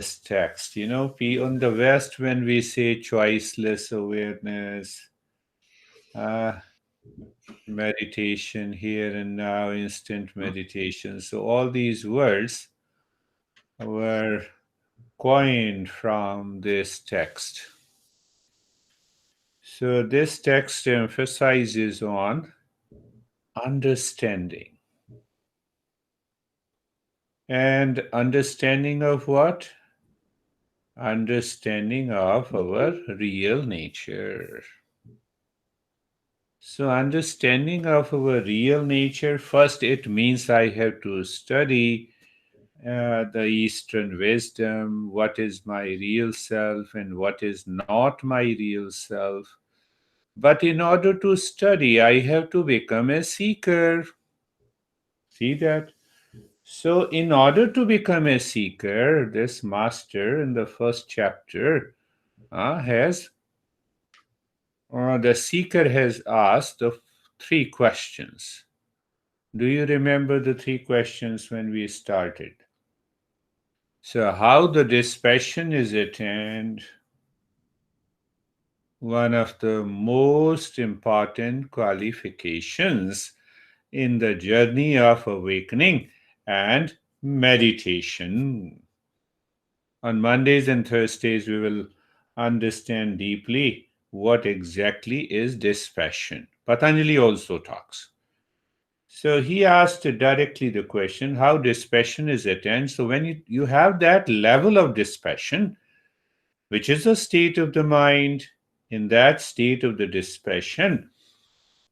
this text. On the West, when we say choiceless awareness, uh, meditation, here and now, instant meditation. So, all these words were coined from this text. So, this text emphasizes on understanding. And understanding of what? Understanding of our real nature. So, understanding of our real nature, first, it means I have to study the Eastern wisdom, what is my real self and what is not my real self. But in order to study, I have to become a seeker. See that? So, in order to become a seeker, this master in the first chapter has the seeker has asked the three questions. Do you remember the three questions when we started? So, how the dispassion is attained? One of the most important qualifications in the journey of awakening and meditation. On Mondays and Thursdays, we will understand deeply what exactly is dispassion. Patanjali also talks. So he asked directly the question how dispassion is attained. So when you have that level of dispassion, which is a state of the mind, in that state of the dispassion,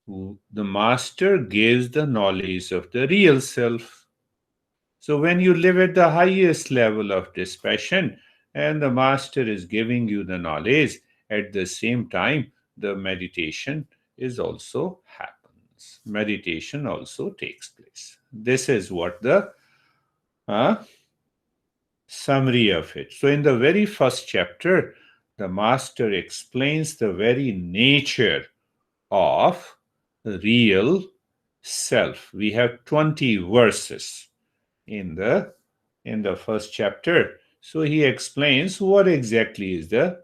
the master gives the knowledge of the real self. So when you live at the highest level of dispassion and the master is giving you the knowledge, at the same time, the meditation is also happens. Meditation also takes place. This is what the uh, summary of it. So in the very first chapter, the master explains the very nature of real self. We have 20 verses in the first chapter. So he explains what exactly is the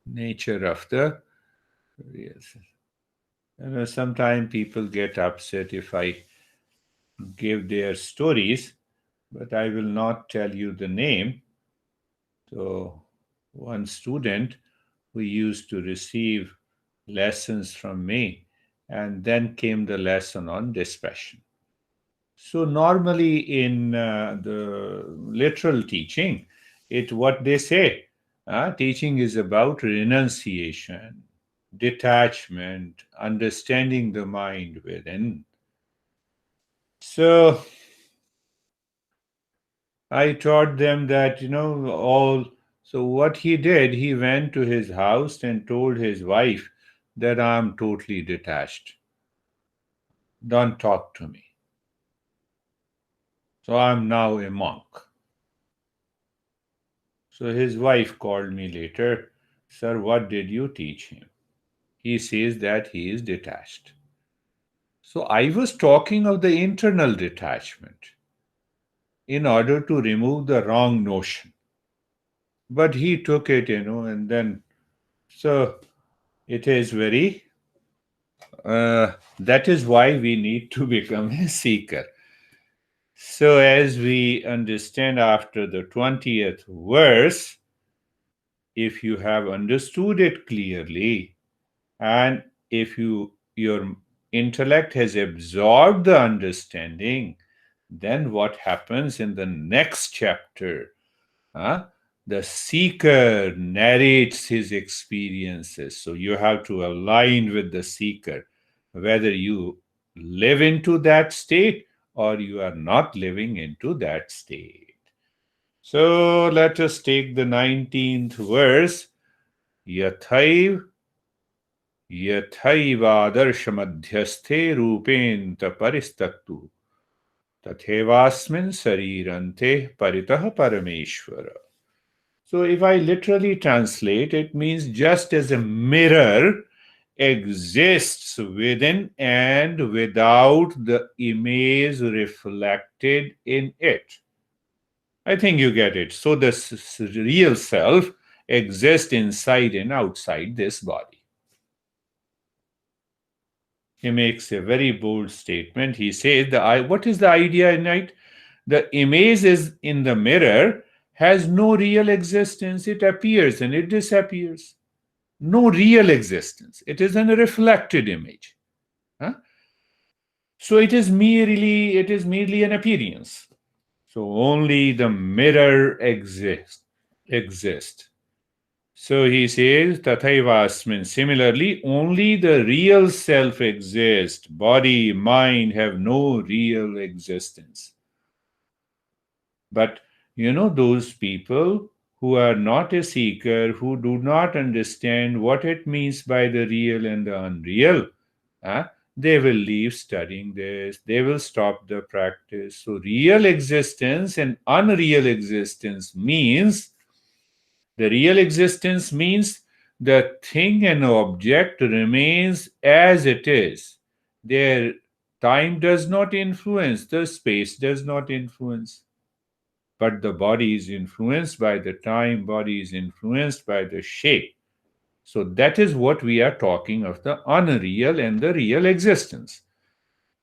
nature of the real self. Sometimes people get upset if I give their stories, but I will not tell you the name. So one student who used to receive lessons from me, and then came the lesson on dispassion. So normally in the literal teaching, it what they say, teaching is about renunciation, detachment, understanding the mind within. So I taught them that all. So what he did, he went to his house and told his wife that I'm totally detached. Don't talk to me. So I'm now a monk. So his wife called me later. Sir, what did you teach him? He says that he is detached. So I was talking of the internal detachment in order to remove the wrong notion. But he took it, and then, so it is very, that is why we need to become a seeker. So as we understand after the 20th verse, if you have understood it clearly, and if your intellect has absorbed the understanding, then what happens in the next chapter? Huh? The seeker narrates his experiences. So you have to align with the seeker, whether you live into that state or you are not living into that state. So let us take the 19th verse. Yathaiv यथैवादर्शमध्यस्थे रूपेऽन्त परिस्तक्तु तथैवास्मिन् शरीरन्ते परितः परमेश्वर. So if I literally translate, it means just as a mirror exists within and without the image reflected in it. I think you get it. So the real self exists inside and outside this body. He makes a very bold statement. He says, what is the idea in it? The image is in the mirror has no real existence. It appears and it disappears. No real existence. It is a reflected image. Huh? So it is merely an appearance. So only the mirror exists. So he says, Tathaivasmin. Similarly, only the real self exists. Body, mind have no real existence. But those people who are not a seeker, who do not understand what it means by the real and the unreal, uh, they will leave studying this. They will stop the practice. So, real existence and unreal existence means the real existence means the thing and object remains as it is. Their time does not influence, the space does not influence. But the body is influenced by the time, body is influenced by the shape. So that is what we are talking of the unreal and the real existence.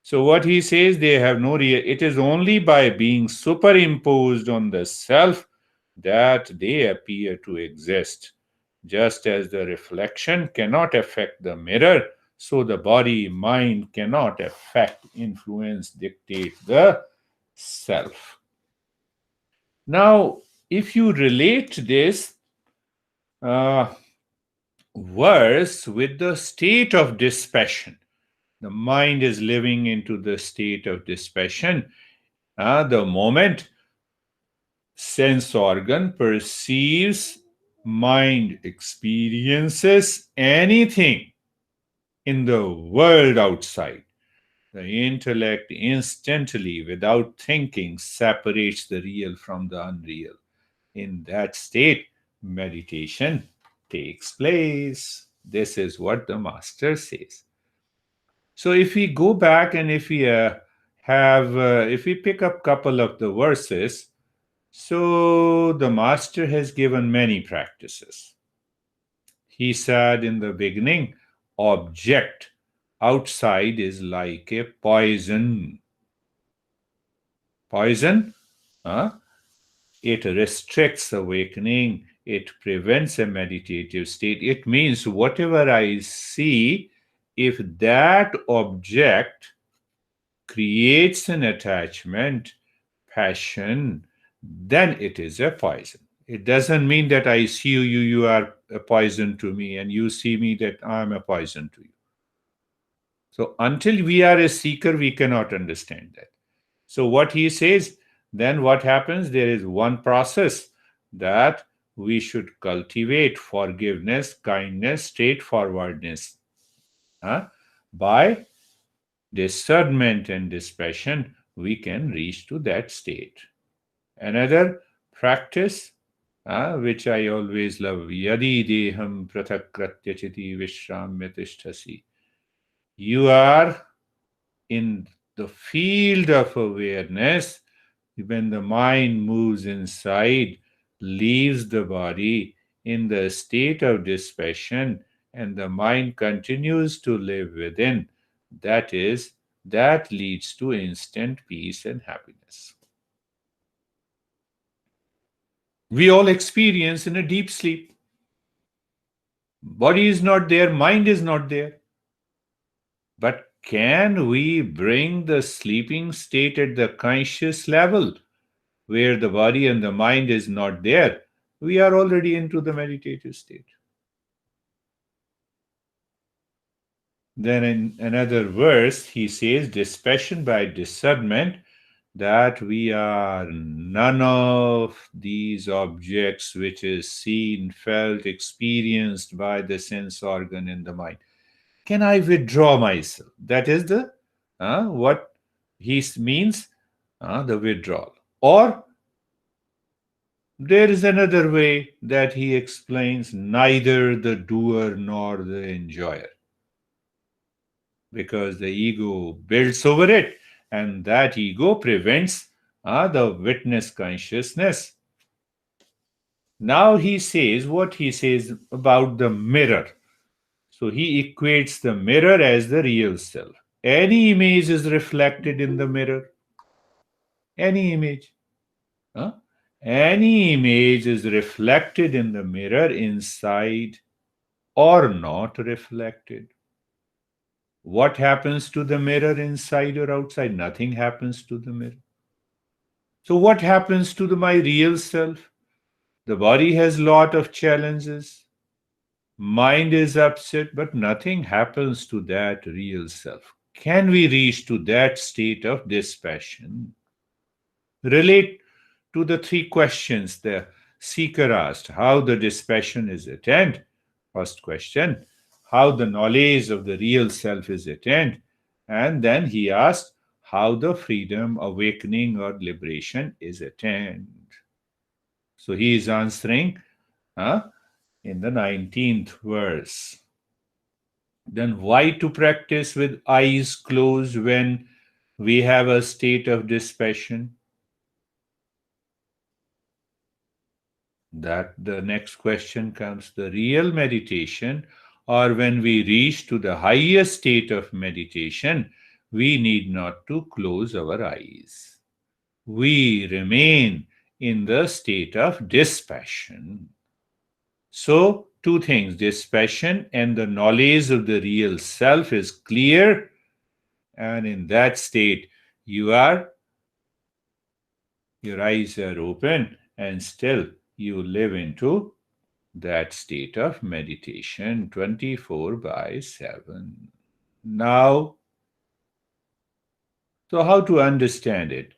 So what he says, they have no real, it is only by being superimposed on the self that they appear to exist. Just as the reflection cannot affect the mirror, so the body, mind cannot affect, influence, dictate the self. Now, if you relate this uh, verse with the state of dispassion, the mind is living into the state of dispassion. The moment sense organ perceives, mind experiences anything in the world outside, the intellect instantly, without thinking, separates the real from the unreal. In that state, meditation takes place. This is what the master says. So if we go back and if we pick up couple of the verses, so the master has given many practices. He said in the beginning, object outside is like a poison. Poison, huh? It restricts awakening. It prevents a meditative state. It means whatever I see, if that object creates an attachment, passion, then it is a poison. It doesn't mean that I see you, you are a poison to me, and you see me that I'm a poison to you. So until we are a seeker, we cannot understand that. So what he says, then what happens? There is one process that we should cultivate: forgiveness, kindness, straightforwardness. Huh? By discernment and dispassion, we can reach to that state. Another practice, which I always love, yadi deham prathakratya chiti vishramya tishtasi. You are in the field of awareness when the mind moves inside, leaves the body in the state of dispassion, and the mind continues to live within. That leads to instant peace and happiness. We all experience in a deep sleep. Body is not there, mind is not there. But can we bring the sleeping state at the conscious level where the body and the mind is not there? We are already into the meditative state. Then in another verse, he says, dispassion by discernment, that we are none of these objects which is seen, felt, experienced by the sense organ in the mind. Can I withdraw myself? That is the what he means, the withdrawal. Or there is another way that he explains, neither the doer nor the enjoyer, because the ego builds over it, and that ego prevents the witness consciousness. Now he says what he says about the mirror. So he equates the mirror as the real self. Any image is reflected in the mirror. Any image. Huh? Any image is reflected in the mirror inside or not reflected. What happens to the mirror inside or outside? Nothing happens to the mirror. So what happens to my real self? The body has lot of challenges. Mind is upset, but nothing happens to that real self. Can we reach to that state of dispassion? Relate to the three questions the seeker asked: how the dispassion is attained. First question: how the knowledge of the real self is attained. And then he asked how the freedom, awakening, or liberation is attained. So he is answering in the 19th verse. Then why to practice with eyes closed when we have a state of dispassion? That the next question comes: the real meditation, or when we reach to the highest state of meditation, we need not to close our eyes. We remain in the state of dispassion. So, two things: dispassion and the knowledge of the real self is clear, and in that state, your eyes are open, and still you live into that state of meditation 24/7. Now, so how to understand it?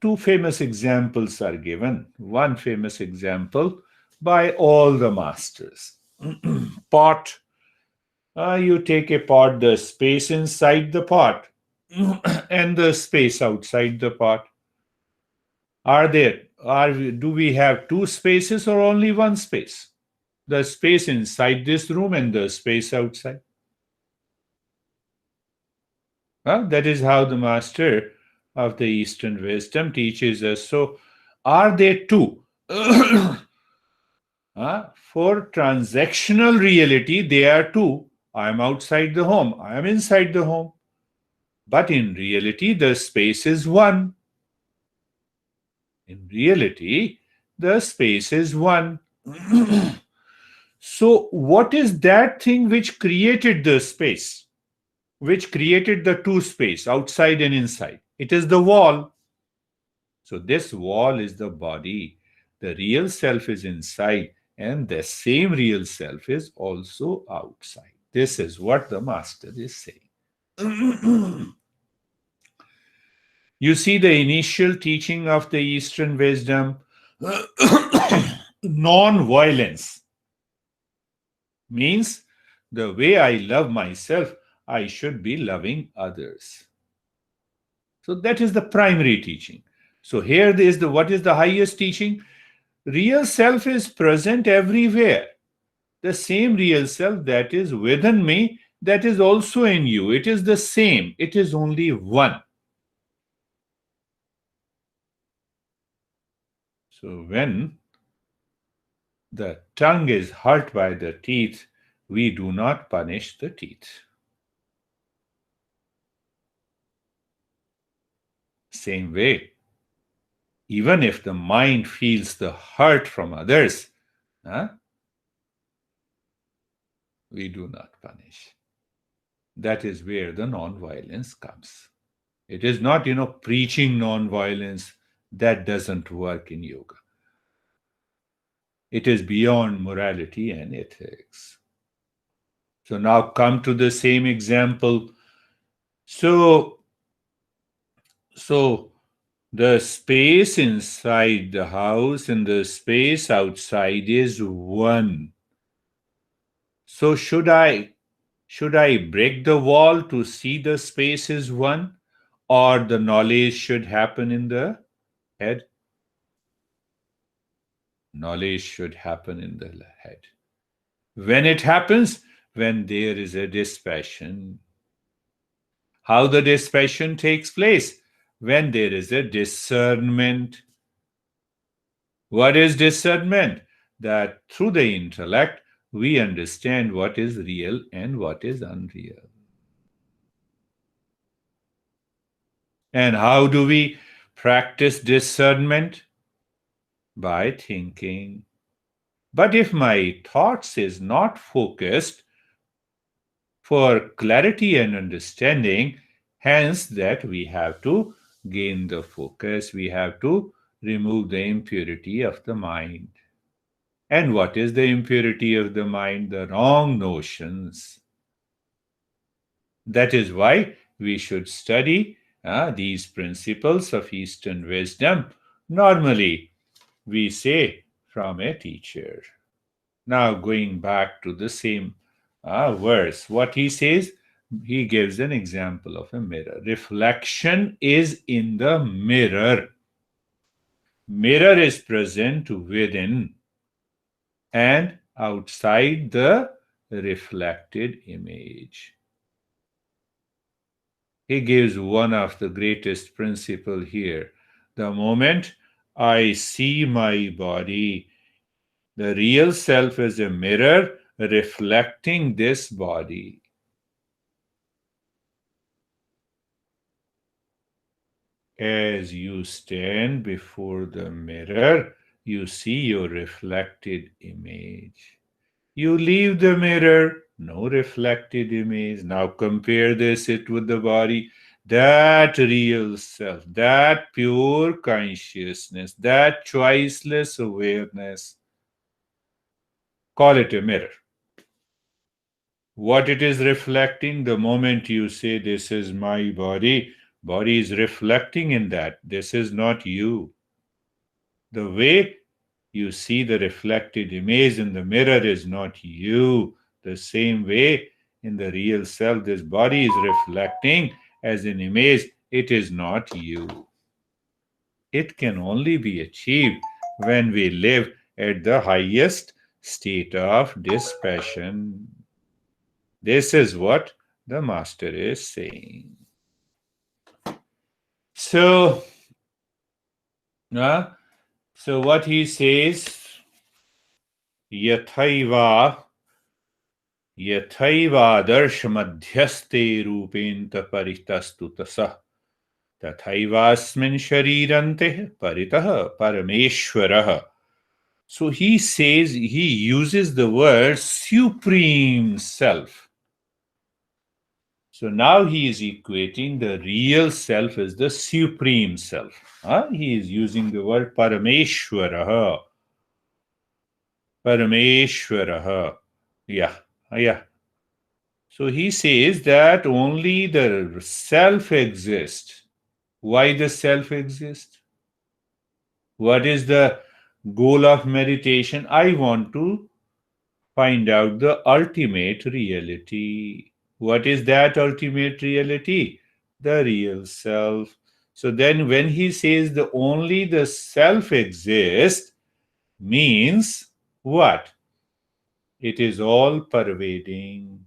Two famous examples are given. One famous example by all the masters. Pot. You take a pot, the space inside the pot and the space outside the pot. Do we have two spaces or only one space? The space inside this room and the space outside. That is how the master of the Eastern wisdom teaches us. So, are there two? For transactional reality, they are two. I am outside the home, I am inside the home. But in reality, the space is one. In reality, the space is one. So, what is that thing which created the space? Which created the two space, outside and inside? It is the wall. So, this wall is the body. The real self is inside, and the same real self is also outside. This is what the master is saying. You see the initial teaching of the Eastern wisdom, non-violence means the way I love myself, I should be loving others. So that is the primary teaching. So here is what is the highest teaching? Real self is present everywhere. The same real self that is within me, that is also in you. It is the same. It is only one. So when the tongue is hurt by the teeth, we do not punish the teeth. Same way, even if the mind feels the hurt from others, we do not punish. That is where the non-violence comes. It is not, preaching non-violence. That doesn't work in yoga. It is beyond morality and ethics. So now come to the same example. So the space inside the house and the space outside is one. So should I break the wall to see the space is one, or the knowledge should happen in the head? Knowledge should happen in the head. When it happens, when there is a dispassion. How the dispassion takes place? when there is a discernment. What is discernment? That through the intellect, we understand what is real and what is unreal. And how do we practice discernment? By thinking. But if my thoughts is not focused for clarity and understanding, hence that we have to gain the focus, we have to remove the impurity of the mind. And what is the impurity of the mind? The wrong notions. That is why we should study these principles of Eastern wisdom. Normally, we say from a teacher. Now, going back to the same verse, what he says, he gives an example of a mirror. Reflection is in the mirror. Mirror is present within and outside the reflected image. He gives one of the greatest principle here. The moment I see my body, the real self is a mirror reflecting this body. As you stand before the mirror, you see your reflected image. You leave the mirror, no reflected image. Now compare this it with the body. That real self, that pure consciousness, that choiceless awareness, call it a mirror. What it is reflecting, the moment you say, this is my body, body is reflecting in that. This is not you. The way you see the reflected image in the mirror is not you. The same way in the real self, this body is reflecting as an image. It is not you. It can only be achieved when we live at the highest state of dispassion. This is what the master is saying. So, uh, so what he says, yathaiva यथैवादर्शमध्यस्ते रूपेऽन्तः परितस्तु तसः तथैवास्मिन् शरीरन्ते परितः परमेश्वरः. So he says, he uses the word supreme self. So now he is equating the real self as the supreme self. He is using the word Parameshwaraha. Parameshwaraha. Yeah. So he says that only the self exists. Why the self exists? What is the goal of meditation? I want to find out the ultimate reality. What is that ultimate reality? The real self. So then when he says the only the self exists, means what? It is all pervading.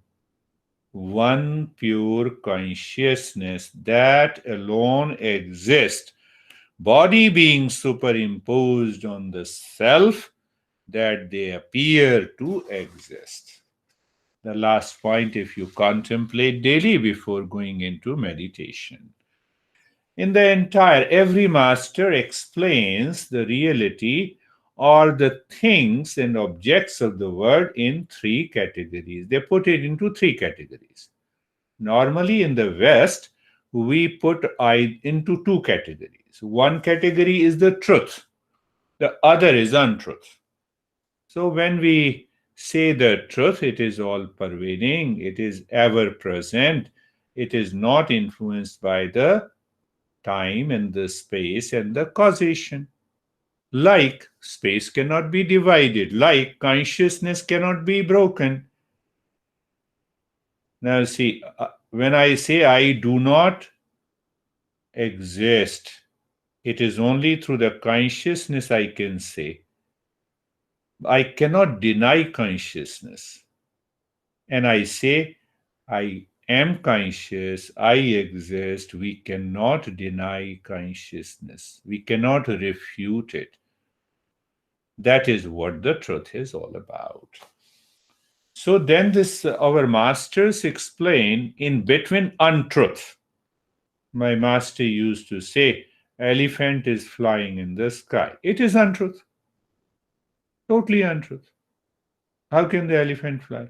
One pure consciousness that alone exists, body being superimposed on the self that they appear to exist. The last point, if you contemplate daily before going into meditation. In the entire, every master explains the reality or the things and objects of the world in three categories. They put it into three categories. Normally in the West, we put I into two categories. One category is the truth, the other is untruth. So when we say the truth, it is all pervading, it is ever present, it is not influenced by the time and the space and the causation. Like space cannot be divided, like consciousness cannot be broken. Now, see, when I say I do not exist, it is only through the consciousness I can say. I cannot deny consciousness. And I say I am conscious, I exist. We cannot deny consciousness. We cannot refute it. That is what the truth is all about. So then this our masters explain in between untruth. My master used to say, elephant is flying in the sky. It is untruth. Totally untruth. How can the elephant fly?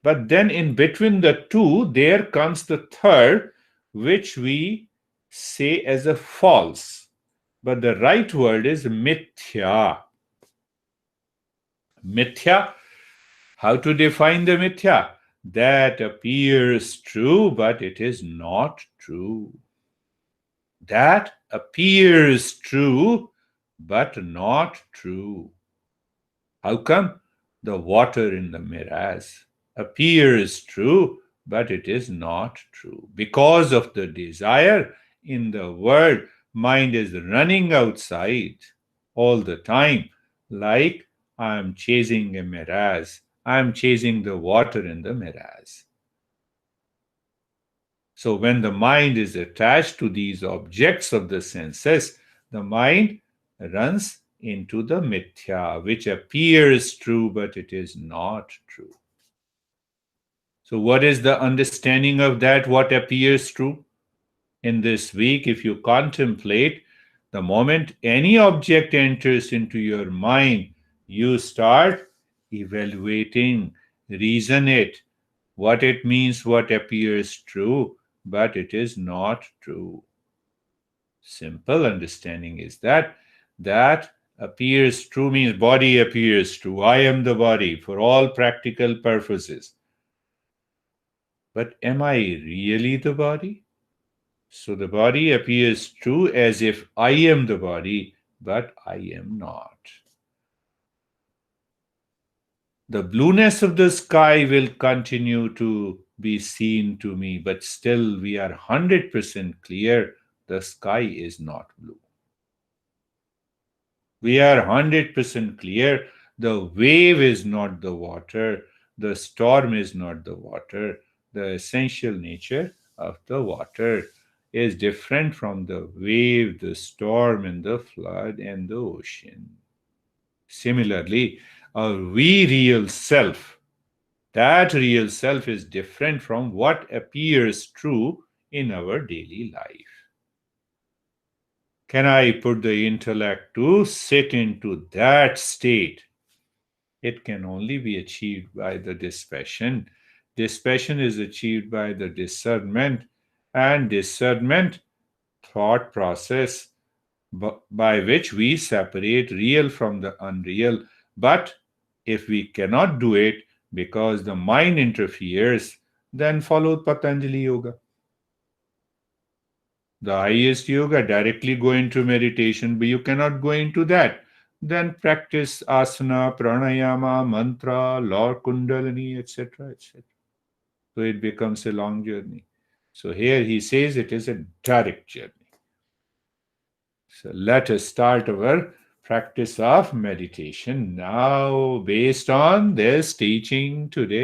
But then in between the two, there comes the third, which we say as a false. But the right word is mithya. Mithya, how to define the mithya? That appears true, but it is not true. That appears true, but not true. How come? The water in the mirrors appears true, but it is not true. Because of the desire in the world, mind is running outside all the time, like I am chasing a mirage. I am chasing the water in the mirage. So when the mind is attached to these objects of the senses, the mind runs into the mithya, which appears true, but it is not true. So, what is the understanding of that? What appears true? In this week, if you contemplate, the moment any object enters into your mind, you start evaluating, reason it, what it means, what appears true, but it is not true. Simple understanding is that appears true means body appears true. I am the body for all practical purposes. But am I really the body? So the body appears true as if I am the body, but I am not. The blueness of the sky will continue to be seen to me, but still we are 100% clear the sky is not blue. We are 100% clear the wave is not the water, the storm is not the water, the essential nature of the water is different from the wave, the storm, and the flood and the ocean. Similarly, our we real self, that real self is different from what appears true in our daily life. Can I put the intellect to sit into that state? It can only be achieved by the dispassion. Dispassion is achieved by the discernment, and discernment, thought process by which we separate real from the unreal. But if we cannot do it because the mind interferes, then follow Patanjali Yoga. The highest yoga, directly go into meditation, but you cannot go into that. Then practice asana, pranayama, mantra, law, kundalini, etc., etc. So it becomes a long journey. So here he says it is a direct journey. So let us start our practice of meditation now based on this teaching today.